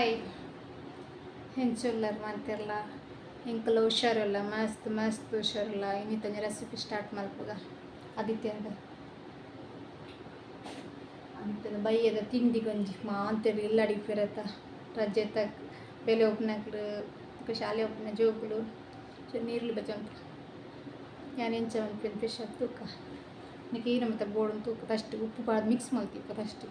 Hi ಹೆಂಚುಲ್ಲರ್ ಮಾಡ್ತಿರಲ್ಲ ಇಂಕಲ್ಲ ಹುಷಾರಿಲ್ಲ ಮಸ್ತ್ ಮಸ್ತ್ ಹುಷಾರಿಲ್ಲ ಇನ್ನಿತ ರೆಸಿಪಿ ಸ್ಟಾರ್ಟ್ ಮಾಡ್ಬೋದ ಆದಿತ್ಯದ ಬೈಯದ ತಿಂಡಿ ಗಂಜಿ ಮಾಂತೇಳಿ ಇಲ್ಲಡಿ ಫಿರತ್ತ ರಜೆ ತಕ್ ಬೆಲೆ ಒಪ್ಪನಕ್ಲು ಶಾಲೆ ಒಪ್ಪನ ಜೋಗುಲು ನೀರ್ಲು ಬಚ್ಚಂಪು ನಾನು ಎಂಚ ಒಂದು ಫಿಶ್ ತೂಕ ನಿಕ್ಕೆ ಈನ ಮತ್ತೆ ಬೋರ್ಡ್ ತೂಕ ಫಸ್ಟ್ ಉಪ್ಪು ಬಾಳ್ ಮಿಕ್ಸ್ ಮಾಡ್ತೀವಿ ಫಸ್ಟ್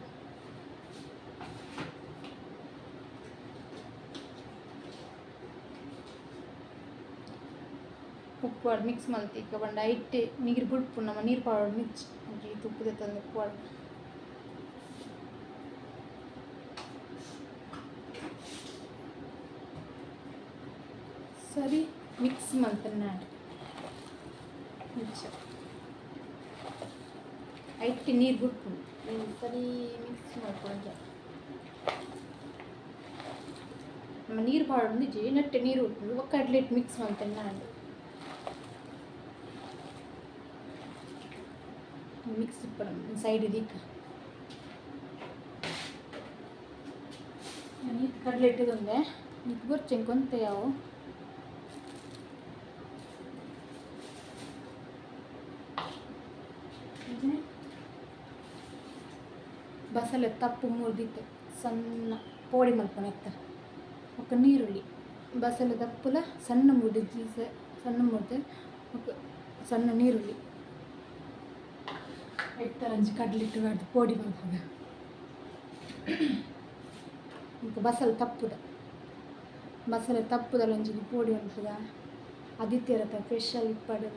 ಉಪ್ಪು ಪಾಡು ಮಿಕ್ಸ್ ಮಲ್ತಿಕ್ಕ ಬಂಡ ಇಟ್ಟೆ ನೀರು ಬಿಡ್ಪು ನಮ್ಮ ನೀರು ಪಾಡು ಮಿಕ್ಸ್ ತುಪ್ಪದ ತಂದು ಉಪ್ಪು ಪಾಡು ಸರಿ ಮಿಕ್ಸ್ ಮಾಡ್ತೇನೆ ನಾನು ಐಟಿ ನೀರು ಬಿಡ್ಪು ಸರಿ ಮಿಕ್ಸ್ ಮಾಡ್ಕೊಂಡು ನಮ್ಮ ನೀರು ಪಾಡು ನಿಜ ನೆಟ್ಟೆ ನೀರು ಬಿಟ್ಟು ಒಕ್ಕಡ್ಲೆಟ್ ಮಿಕ್ಸ್ ಮಾಡ್ತೇನೆ ನಾನು ಮಿಕ್ಸ್ ಇಪ್ಪಡ ಸೈಡ್ ಇದೀಕ ನೀರು ಕಡಲೆ ಇಟ್ಟಿದ್ದೆ ನೀರು ಗೊರ್ಚಂಗೆ ಕೊಂತೆ ಯಾವ ಬಸಳೆ ತಪ್ಪು ಮುರಿದಿತ್ತು ಸಣ್ಣ ಪೋಡಿ ಮಲ್ಕೊನೆತ್ತ ಒಕ್ಕ ನೀರುಳ್ಳಿ ಬಸಳೆ ತಪ್ಪುಲ ಸಣ್ಣ ಮುರಿದು ಸಣ್ಣ ಮುರಿದು ಸಣ್ಣ ನೀರುಳ್ಳಿ ಎಟ್ಟರಂಜಿ ಕಡಲಿಟ್ಟು ಬಾರ್ದು ಪೋಡಿ ಮಲ್ಪದ ಬಸಳೆ ತಪ್ಪುದಲ್ಲೊಂಜಿ ಪೋಡಿ ಮಲ್ಪದ ಆದಿತ್ಯರತ ಸ್ಪೆಷಲ್ ಇಪ್ಪಡು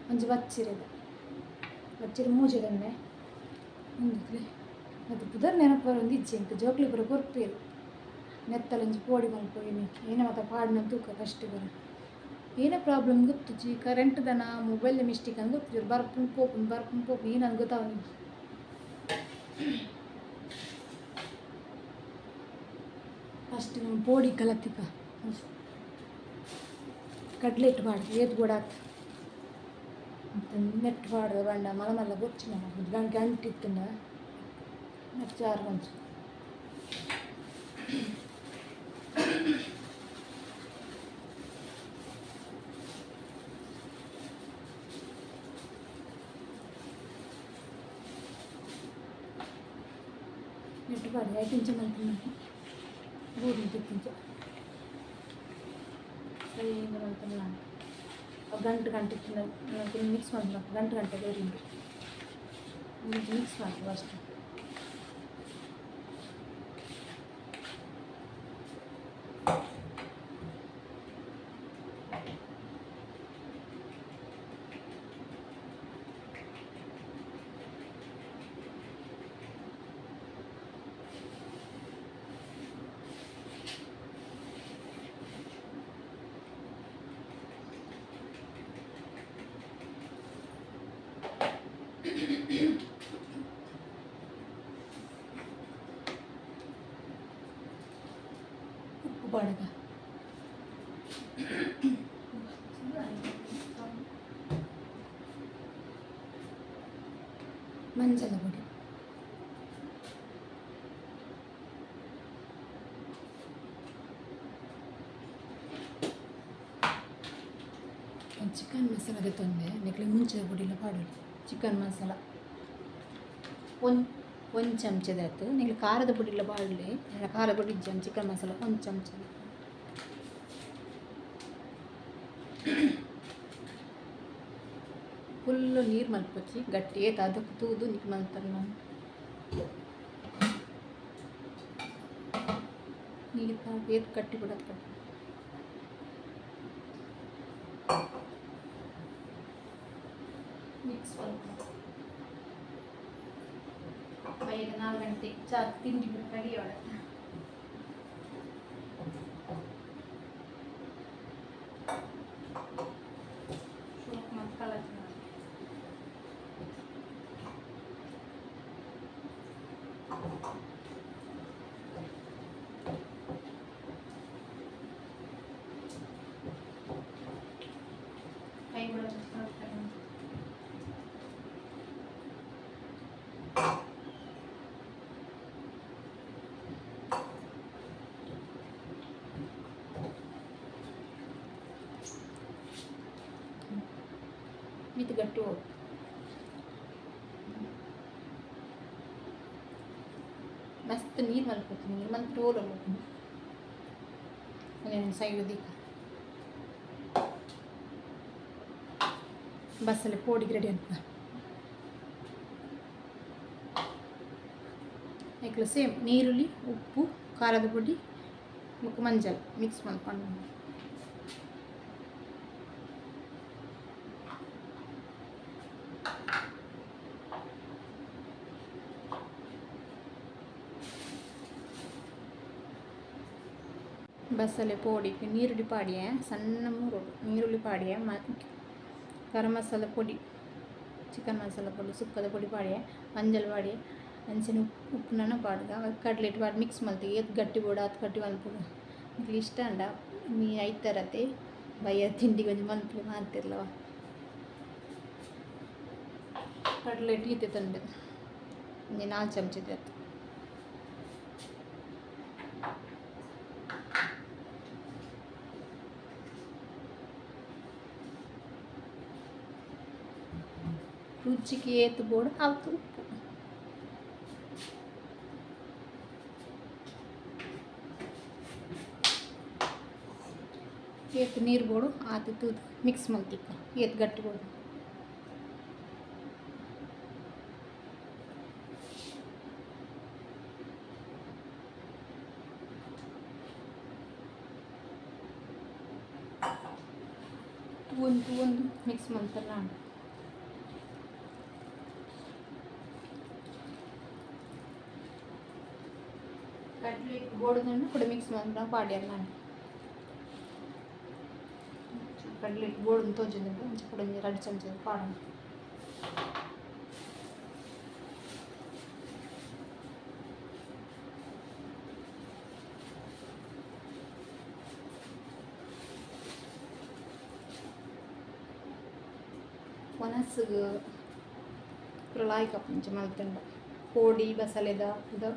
ಒಂಜಿ ಬಚ್ಚಿರೆ ಮೂಜೆದನ್ನೆ ಒಂದಿಕ್ಲೆ ಅದು ಪುದರ್ ನೆನಪು ಒಂದು ಇಜ್ಜೆ ಇಂಕ ಜೋಕ್ಲಿ ಬರೋ ಕೊರ್ಪೇರು ನೆತ್ತಲೊಂಜಿ ಪೋಡಿ ಮಲ್ಪೋಯಿನಿ ಏನೇ ಮತ್ತೆ ಪಾಡಿನ ತೂಕ ಕಷ್ಟ ಬರ ಏನೇ ಪ್ರಾಬ್ಲಮ್ ಗೊತ್ತು ಜಿ ಕರೆಂಟ್ದನ ಮೊಬೈಲ್ ಮಿಸ್ಟೇಕ್ ಅಂತ ಗೊತ್ತಿದ್ರು ಬರ್ಪುನ್ ಪೋಪು ಏನಂದು ಗೊತ್ತಾವ ನಿಮ್ಗೆ ಫಸ್ಟ್ ನಮ್ಮ ಪೋಡಿ ಕಲತ್ತಿಪ್ಪ ಕಡ್ಲೆಟ್ ಬಾಡ್ದು ಏದು ಗೋಡಾತ್ ನೆಟ್ಟು ಬಾಡ್ದು ಬಂಡ ಮಲಮಲ್ಲ ಗೊತ್ತಿಲ್ಲ ಗಂಟಿತ್ತಂಡ ಚಾರು ಗಂಜು ನೆಟ್ಟು ಬಾಡಿ ಐಟಿಂಚ ಮಲ್ತೀನಿ ಗೋಧಿ ತಿಕ್ಕಿಂಚ ಸರಿ ಮಲ್ತೀನಿ ನಾನು ಗಂಟೆ ಇತ್ತು ಮಿಕ್ಸ್ ಮಾಡ್ಬೇಕು ಗಂಟೆ ಬೇರಿಂದ ಮಿಕ್ಸ್ ಮಾಡ್ತೀವಿ ಅಷ್ಟು ಉಪ್ಪು ಬಾಡಗ ಮಂಜಲ ಪುಡಿ ಚಿಕನ್ ಮಸಾಲದ ತೊಂದೆ ನೆಕ್ಲೆ ಮುಂಚೆ ಪುಡಿಲ್ಲ ಪಾಡೋದು ಚಿಕನ್ ಮಸಾಲ ಒಂದು ಚಮಚದ ಆಯ್ತು ನಿಮಗೆ ಖಾರದ ಪುಡಿ ಇಲ್ಲ ಬಾಡಲಿ ಖಾರದ ಪುಡಿ ಚಿಕನ್ ಮಸಾಲ ಒಂದು ಚಮಚ ಫುಲ್ಲು ನೀರು ಮಲ್ಪಚ್ಚಿ ಗಟ್ಟಿ ಏತು ಅದಕ್ಕೆ ತೂದು ನೀರು ಮಲ್ತಾರೆ ನಾನು ನೀರು ಏತು ಕಟ್ಟಿ ಬಿಡೋದು ಕಟ್ಟಿ ಮಿಕ್ಸ್ ಬೈಗ 4 ಗಂಟೆ ಚಾ ತಿಂಡಿ ರೆಡಿ ಒಳ ಮಕ್ಕಳ ಕೈ ಬಿಡೋದು ಎತ್ತು ಗಟ್ಟಿ ಹೋಗಿ ಮಸ್ತ್ ನೀರು ಮಲ್ಕೋತೀನಿ ನೀರು ಮಲ್ತು ಓಡೋದು ಸೈಡ್ ಬಸ್ಸಲ್ಲಿ ಪೋಡಿಗೆ ರೆಡಿ ಅಂತ ಈಗ ಸೇಮ್ ನೀರುಳ್ಳಿ ಉಪ್ಪು ಖಾರದ ಪುಡಿ ಮತ್ತು ಮಂಜಲ್ ಮಿಕ್ಸ್ ಮಾಡ್ಕೊಂಡು ಬಸ್ಸಲ್ಲಿ ಪೋಡಿಗೆ ನೀರುಳ್ಳಿ ಪಾಡಿಯ ಸಣ್ಣ ಮೂರು ನೀರುಳ್ಳಿ ಪಾಡಿಯ ಗರಂ ಮಸಾಲ ಪೊಡಿ ಚಿಕನ್ ಮಸಾಲ ಪೊಡಿ ಸುಕ್ಕದ ಪೊಡಿ ಪಾಡಿಯ ಮಂಜಲ್ ಪಾಡಿಯ ಅಂಚಿನ ಉಪ್ಪುನ ಪಾಡ್ಗ ಕಡ್ಲೆಟ್ ಪಾಡಿ ಮಿಕ್ಸ್ ಮಾಡ್ತೀವಿ ಎದ್ದು ಗಟ್ಟಿ ಬೋಡ ಹತ್ತು ಗಟ್ಟಿ ಮಲ್ಪುಡು ಇಲ್ಲಿ ಇಷ್ಟ ಅಂಡ ಮೀ ಐತರತೆ ಬಯ್ಯ ತಿಂಡಿ ಕೊಂಚ ಮಲ್ಪು ಮಾಡ್ತಿರ್ಲವ ಕಡ್ಲೆಟ್ ಈತೆ ತಂದೆ 4 ಚಮಚ ಇತ್ತು ರುಚಿಗೆ ಏತು ಬೋಡು ಅವತ್ತು ಉಪ್ಪು ಏತು ನೀರು ಬೋಡು ಆತು ತೂದು ಮಿಕ್ಸ್ ಮಾಡ್ತಿಕ್ಕ ಏತು ಗಟ್ಟಿ ಬೋಡು ಒಂದು ಮಿಕ್ಸ್ ಮಾಡ್ತಾರೆ ನಾನು ಕಡ್ಲೆಟ್ ಬೋಡನ್ನು ಕೂಡ ಮಿಕ್ಸ್ ಮಾಡ್ತಾ ಪಾಡ್ಯಾರ ನಾನು ಕಡ್ಲೆಟ್ ಬೋಡನ್ನು ತೋಜಿದ್ದು ಕೂಡ 2 ಚಮಚ ಪಾಡೋಣ ಮನಸ್ಸಿಗೆ ಪ್ರಳಾಯ್ಕ ಪಂಚ ಮಲ್ತಂಡ ಪೋಡಿ ಬಸಳೆದ ಇದು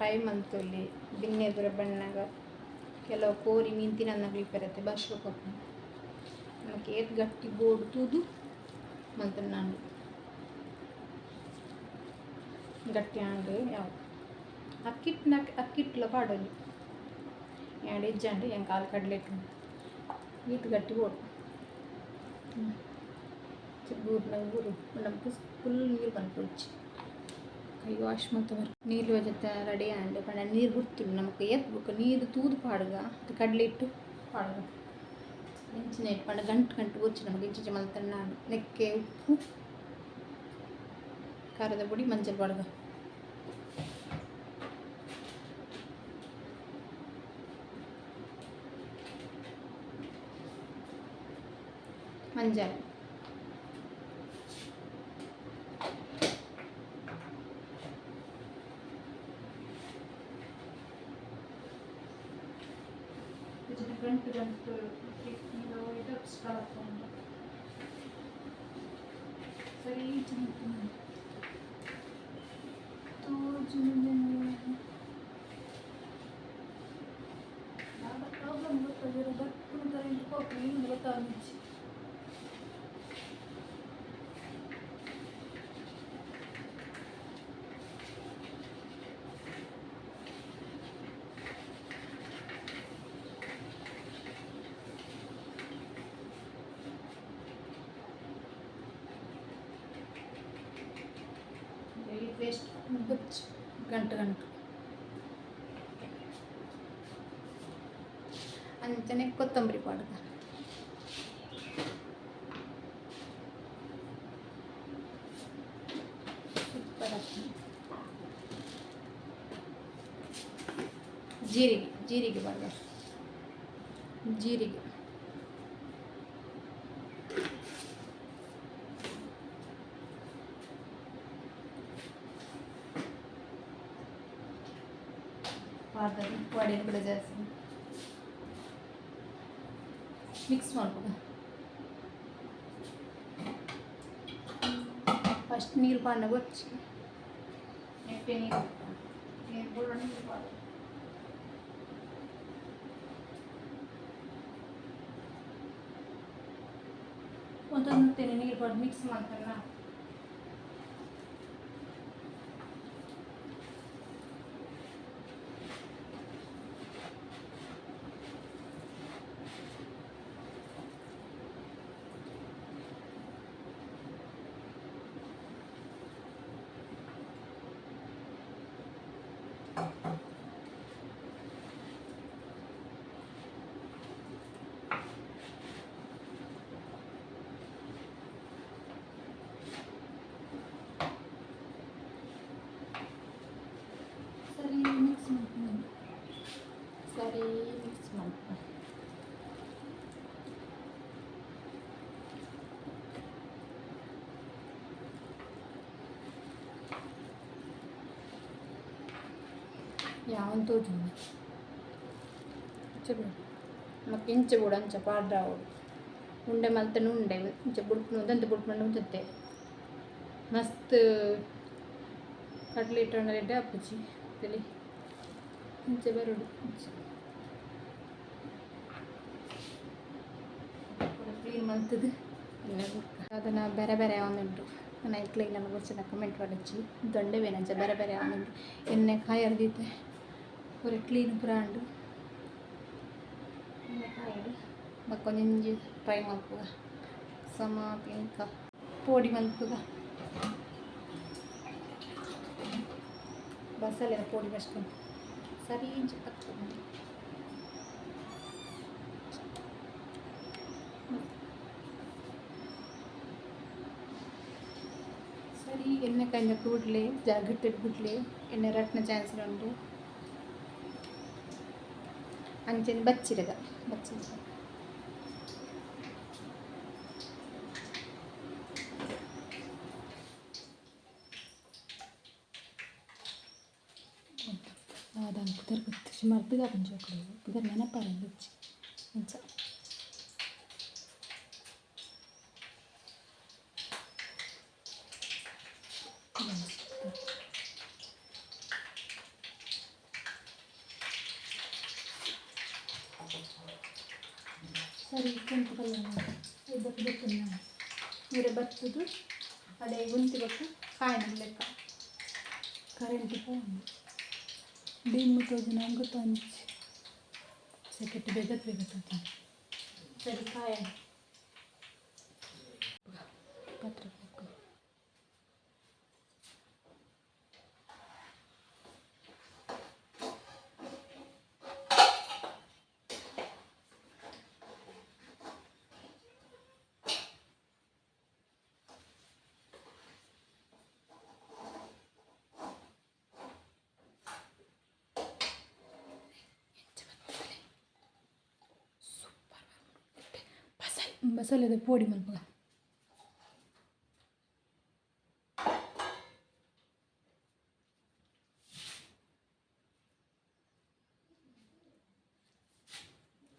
ಟೈಮ್ ಅಂತೂ ಇಲ್ಲಿ ಬಿನ್ನೆ ಬರ ಬಣ್ಣಾಗ ಕೆಲವು ಕೋರಿ ಮೀನ್ತಿನ ಅನ್ನಗ್ಲಿಕ್ಕೆ ಬರುತ್ತೆ ಬಸ್ರು ಕೊಟ್ಟು ನಮಗೆ ಏತ್ ಗಟ್ಟಿ ಬೋಡು ತೂದು ಮತ್ತು ನಾನು ಗಟ್ಟಿ ಆಂಡು ಯಾವ ಅಕ್ಕಿಟ್ಲ ಪಾಡೋದು 2 ಹೆಜ್ಜೆ ಹೆಂಗೆ ಕಾಲು ಕಡ್ಲೆಟ್ ಈತ್ ಗಟ್ಟಿ ಬೋಡು ಊರು ನಮ್ಗೆ ಫುಲ್ ನೀರು ಬಂದ್ಬಿಡ್ಚಿ ಕೈ ವಾಶ್ ಮಾಡ್ತಾ ನೀರು ಜೊತೆ ರೆಡಿ ಆಂಡ್ ಪಂಡ ನೀರು ಬಿಡ್ತಿಲ್ಲ ನಮಗೆ ಎತ್ಬೇಕು ನೀರು ತೂದು ಪಾಡ್ಗ ಅದು ಕಡಲೆ ಇಟ್ಟು ಪಾಡ್ಗ ಇಂಚಿನ ಇಟ್ಟು ಪಂಡ ಗಂಟು ಬುಚ್ಚಿ ನಮಗೆ ಇಂಚಿ ಮಲ್ತಣ್ಣ ನಾನು ನೆಕ್ಕೆ ಉಪ್ಪು ಖಾರದ ಪುಡಿ ಮಂಜಲ್ ಪಾಡ್ಗ ಮಂಜಲ್ ಗಂಟು ಇದು ಸ್ಟಾರ್ಟ್ ಸರಿ ಪ್ರಾಬ್ಲಮ್ ಗೊತ್ತಾಗಿರೋ ಗೊತ್ತಾಗಿ ಪೇಸ್ಟ್ ಗಂಟು ಅಂಚನೆ ಕೊತ್ತಂಬರಿ ಪಾಡ್ಗ ಸೂಪರ್ ಜೀರಿಗೆ ಪಾಡ್ಗ ಜೀರಿಗೆ ವಡೆ ಕೂಡ ಜಾಸ್ತಿ ಮಿಕ್ಸ್ ಮಾಡ್ಬೋದು ಫಸ್ಟ್ ನೀರು ಪಾಂಡ ಗೊಚ್ಚಿ ನೆಟ್ಟೆ ನೀರು ಪಾಡು ಒಂದೊಂದು ನೀರು ಬಡ್ದು ಮಿಕ್ಸ್ ಮಾಡ್ತಾರ. ಸರಿ ಮಿಕ್ಸ್ ಮಾಡ್ತೀನಿ. ಯಾವಂತೂ ಮತ್ತೆ ಇಂಚ ಬುಡ ಅಂಚ ಪಾಡ್ರ ಉಂಡೆ ಮಲ್ತನ ಉಂಡೆ ಇಂಚ ಬುಡ್ಪು ದಂತ ಬುಡ್ಪಂಡು ಉಂತತ್ತೆ ಮಸ್ತ್ ಕಟ್ಲೆಟ್ ರೆಡ್ಡೆ ಅಪ್ಪುಜಿ ತಲೆ ಇಂಚ ಬರೋಡು ಕ್ಲೀನ್ ಮಾಡ್ತದೆ. ಅದನ್ನು ಬೇರೆ ಬೇರೆ ಯಾವನುಂಟು ನನ್ನ ಇಟ್ಲಿಗೆ ನನಗೆ ಗೊತ್ತಿನ ಕಮೆಂಟ್ ಮಾಡಿಚ್ಚಿ ದೊಡ್ಡ ಬೇನಂಚ ಬೇರೆ ಬೇರೆ ಯಾವನುಂಟು ಎಣ್ಣೆ ಕಾಯಿ ಅರ್ದಿತ್ತೆ ಪೂರ ಕ್ಲೀನ್ ಬ್ರಾಂಡ್ ಎಣ್ಣೆ ಕಾಯಿ ಮಕ್ಕೊಂಜಿ ಫ್ರೈ ಮಲ್ಪುಗ ಸಮ ಪಿಂಕ ಪೋಡಿ ಮಲ್ಪುಗ ಬಸಳೆ ಪೋಡಿ ಬಸ್ಕೊಂಡು ಸರಿ ಇಂಚು ಕತ್ಕೊಂಡು ಸರಿ ಎಣ್ಣೆ ಕಾಯ್ದಕ್ಕೆ ಬಿಡ್ಲಿ ಜಾಗಟ್ಟಿಟ್ಟು ಬಿಡ್ಲಿ ಎಣ್ಣೆ ರಟ್ನ ಚಾನ್ಸ್ ಉಂಟು ಅಂಚೆನ ಬಚ್ಚಿರದ ಬಚ್ಚಿದ ಅದಂಗೆ ಕುದರ್ ಗೊತ್ತು ಸುಮಾರು ಪಿದ ಪಂಚೋಕಡೆ ಕುದರ್ ನೆನಪಾರ ಬಚ್ಚಿ ಇಂಚ ಸರಿ ಕೆಂಪು ಕಲರ್ ಇದಕ್ಕೆ ಬೇಕು ನೀರು ಬರ್ತದು ಅದೇ ಗುಂತಿ ಬೇಕು ಕಾಯಿನ ಲೆಕ್ಕ ಕರೆಂಟ್ ಡೀನ್ ಮುಟ್ಟೋದು ನಂಗೆ ಗೊತ್ತು ಅಂಚಿ ಸೆಕೆಟ್ ಬೇಗತ್ತೆ ಸರಿ ಕಾಯ ಪತ್ರ ಬೇಕು ಬಸಳೆದ ಪೋಡಿ ಮಲ್ಪಗ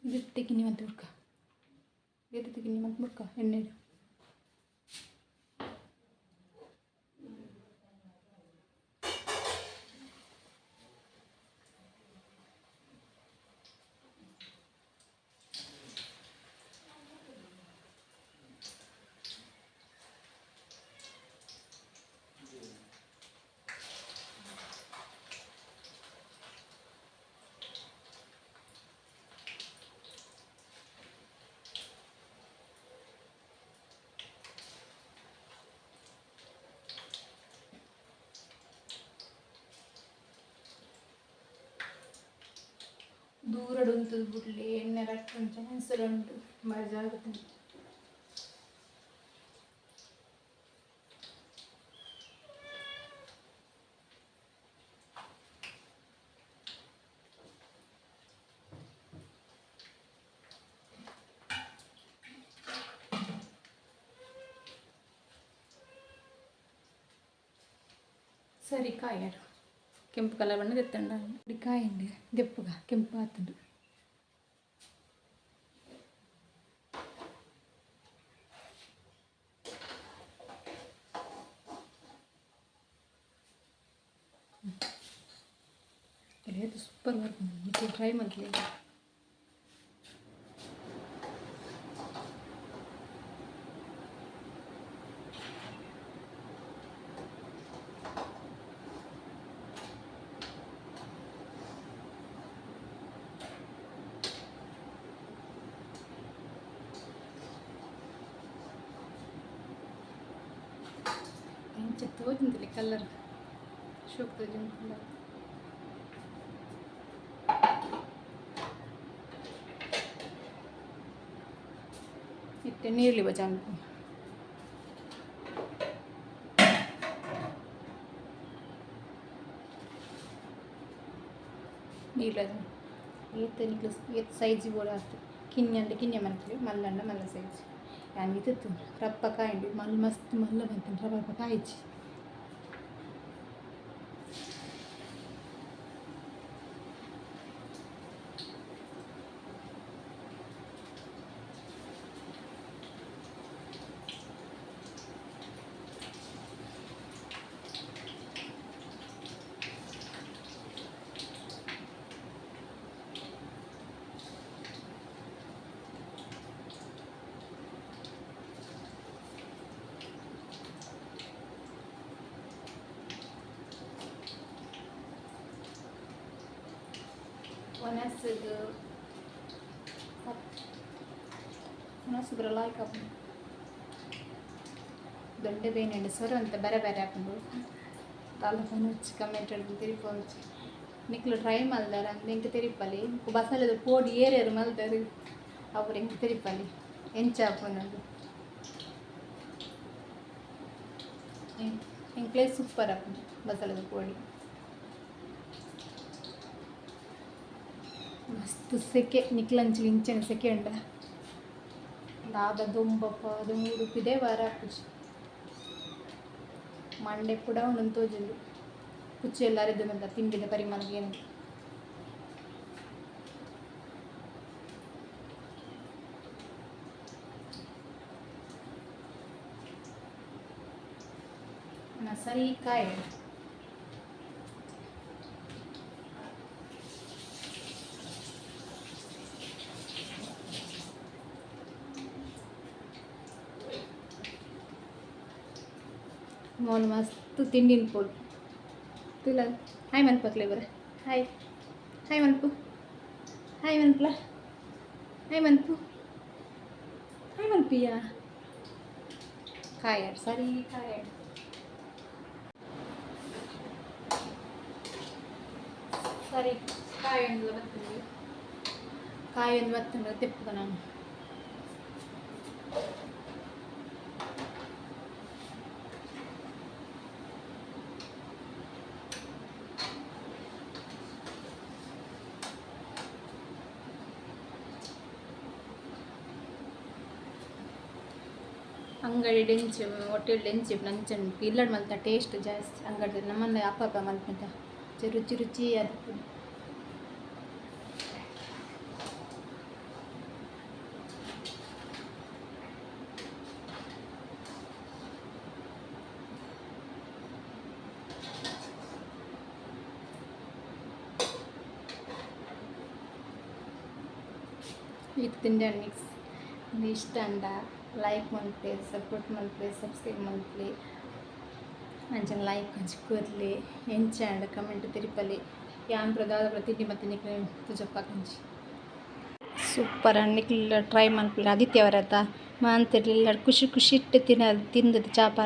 ಇದು ತೆಗಿನಿ ಮತ್ತೆ ಹುಡ್ಕ ಇದು ತೆಗಿನಿ ಮತ್ತೆ ಮುಡ್ಕ ಎಣ್ಣೆ ದೂರಡು ಉಂಟು ಬಿಡ್ಲಿ ಎಣ್ಣೆ ರಟ್ಟು ಚಾನ್ಸರ್ ಉಂಟು ಮಜಾ ಆಗುತ್ತೆ. ಸರಿ ಕಾಯಾಡು ಕೆಂಪು ಕಲರ್ ಬಣ್ಣ ತೆತ್ತಂಡ ಕಾಯಿಂಡು ದೆಪ್ಪುಗ ಕೆಂಪು ಆತಂಡು ಅದು ಸೂಪರ್ ಬರ್ತದೆ ಟ್ರೈ ಮಾಡ್ಲಿ. ಎಂಚ ತೋಜುಂದಿಲ್ಲ ಕಲರ್ ಶೋಕ್ ತೋಜುಂದಿಲ್ಲ. ಇತ್ತೆ ನೀರ್ಲಿ ಬಜಾಂಕು ನೀರ್ಲ ಏತ್ ಸೈಜ್ ಬೋಡ ಆಯ್ತು. ಕಿನ್ನೆ ಅಂದ್ರೆ ಕಿನ್ನೆ ಮನ್ಪಲಿ, ಮಲ್ಲಂಡ ಮಲ್ಲ ಸೈಜ್. ಯಾನ್ ಇತ್ತು ರಪ್ಪ ಕಾಯಿಂಡು ಮಲ್ ಮಸ್ತ್ ಮಲ್ಲ ಬಂತು ರಪ್ಪ ಕಾಯಿಚ್ಚಿ. ಒಣಸುಗ್ರ ಲಾಯ್ಕ್ ಹಾಕೊಂಡು ದೊಡ್ಡ ಬೇನೆ ಸ್ವರ ಅಂತ ಬೇರೆ ಬೇರೆ ಹಾಕೊಂಡು ತಾಲೂಕು ಹಚ್ಚಿ ಕಮೆಂಟ್ ಹಿಡಿದು ತಿರುಪಿ ನಿಕ್ಲು ಟ್ರೈ ಮಲ್ದಾರ ಅಂದ್ರೆ ಹೆಂಗೆ ತಿರುಪಲಿ ಬಸಳೆದ ಪೋಡಿ ಏರ್ಯಾರು ಮಲ್ದಾರು ಅವ್ರು ಹೆಂಗೆ ತಿರುಪಲಿ ಎಂಚ ಹಾಕೊಂಡದು ಹೆಂಗೆ ಸೂಪರ್ ಹಾಕೊಂಡು ಬಸಳೆದ ಪೋಡಿ ಮಸ್ತ್ ಸೆಕೆ ನಿಕ್ಲಂಚು ಇಂಚನ ಸೆಕೆ ಉಂಡ ದಾದ ದುಂಬಪ್ಪ ಅದು 3 ರೂಪಾಯಿದೆ ವಾರ ಖುಷಿ ಮಂಡೆ ಕೂಡ ಒಂದೊಂದು ತೋಜುಂಡು ಕುಚ್ಚು ಎಲ್ಲ ಅರಿದು ಬಂದ ತಿಂಡಿದ ಪರಿಮಳಗೆ ಏನು ಸರಿ ಕಾಯಿ मोल मस्त तिंडी पोल तुला हाय मनपकले बरं हाय हाय मनपू हाय मनपला हाय मनपू हाय मनपिया काय सारी काय सारी काय बर्तंगे काय बर्तंगे तिಪ್ಪು ನಾನು ಅಂಗಡಿ ಡೆಂಚು ಹೋಟೆಲ್ ಡೆಂಚು ನಂಚನ್ ಇಲ್ಲಡ್ ಮಲ್ತ ಟೇಸ್ಟ್ ಜಾಸ್ತಿ ಅಂಗಡಿ ನಮ್ಮನ್ನ ಅಪ್ಪ ಮಲ್ಪಂತ ರುಚಿ ರುಚಿ ಅದು ಇದು ತಿಂಡಿ ಮಿಕ್ಸ್ ಇಷ್ಟ ಅಂಡ ಲೈಕ್ ಮಲ್ಪೆ ಸಪೋರ್ಟ್ ಮಲ್ಪೆ ಸಬ್ಸ್ಕ್ರೈಬ್ ಮಲ್ಪೆ ಅಂಚನೆ ಲೈಕ್ ಹಂಚ್ಕೊರ್ಲಿ ಎಂಚಾಂಡ್ ಕಮೆಂಟ್ ತಿರುಪಲಿ ಯಾನ್ ಪ್ರದಾದ ತಿಂಡಿ ಮತ್ತು ನಿಕ್ಲೆ ತುಜಪ್ಪ ಕಂಚಿ ಸೂಪರ್ ನಿಕ್ಲ ಟ್ರೈ ಮಲ್ಪಲೆ ಆದಿತ್ಯವರತ್ತ ಮಾಂತಿರ್ಲಿಲ್ಲ ಖುಷಿ ಖುಷಿ ಇಟ್ಟು ತಿನ್ನೋದು ಚಾಪಾರ